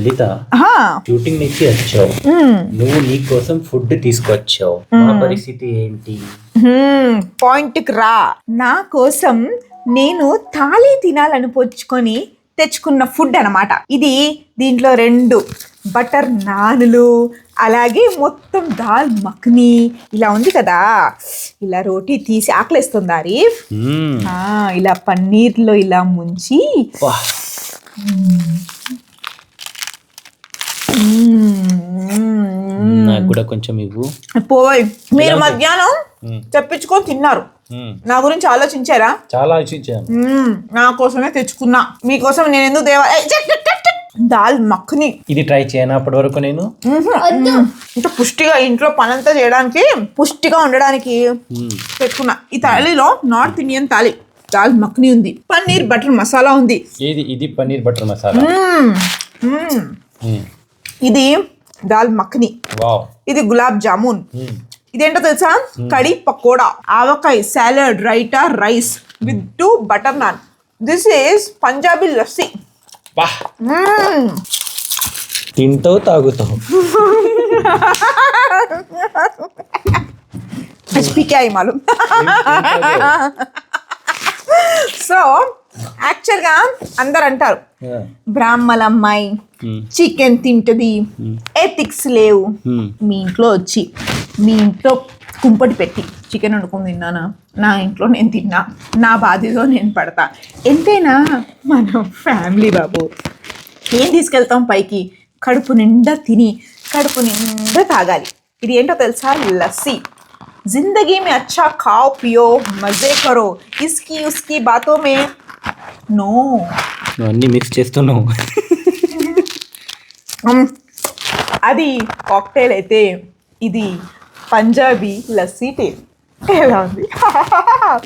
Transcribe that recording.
లలిత shooting నుంచి వచ్చావు, నువ్వు నీ కోసం ఫుడ్ తీసుకొచ్చావు, మా పరిస్థితి ఏంటి? పాయింట్కి రా. నా కోసం నేను థాలీ తినాలని తెచ్చుకున్న ఫుడ్ అన్నమాట ఇది. దీంట్లో 2 బటర్ నాన్లు, అలాగే మొత్తం దాల్ మఖనీ ఇలా ఉంది కదా. ఇలా రోటీ తీసి ఆకలిస్తుంది ఆరిఫ్. ఇలా పన్నీర్లో ఇలా ముంచి నాకు కూడా కొంచెం ఇవ్వు. పోయ్, మీరు మధ్యాహ్నం తెప్పించుకొని తిన్నారు, నా గురించి ఆలోచించారా? చాలా ఆలోచించాను. నా కోసమే తెచ్చుకున్నా, మీకోసం నేను ఎందుకు దాల్ మఖనీ. ఇది ట్రై చేయను అప్పటి వరకు నేను. ఇంకా పుష్టిగా ఇంట్లో పనంతా చేయడానికి, పుష్టిగా ఉండడానికి పెట్టుకున్నా. ఈ థాలీలో నార్త్ ఇండియన్ థాలీ దాల్ మఖనీ ఉంది, పన్నీర్ బటర్ మసాలా ఉంది. ఇది పన్నీర్ బటర్ మసాలా. ఇది దాల్ మఖనీ. ఇది గులాబ్ జామున్. ఇదేంటో తెలుసా? కడీ పకోడా, ఆవకాయ సాలడ్, రైటా, rice with 2 butter non. This is Punjabi lassi. తింటావు తాగుతావు. మాలూమ్. సో యాక్చువల్గా అందరు అంటారు బ్రాహ్మణ అమ్మాయి చికెన్ తింటది, ఎథిక్స్ లేవు. మీ ఇంట్లో వచ్చి మీ ఇంట్లో కుంపటి పెట్టి చికెన్ వండుకొని తిన్నానా? నా ఇంట్లో నేను తిన్నా, నా బాధ్యత నేను పడతా. ఎంతైనా మనం ఫ్యామిలీ బాబు. ఏం తీసుకెళ్తాం పైకి? కడుపు నిండా తిని కడుపు నిండా తాగాలి. ఇది ఏంటో తెలుసా? లస్సీ. जिंदगी में अच्छा खाओ पियो मजे करो, इसकी उसकी बातों में नो. అన్నీ మిక్స్ చేస్తున్నావు. అది కాక్టైల్ అయితే ఇది పంజాబీ లస్సీ టీ. ఎలా ఉంది?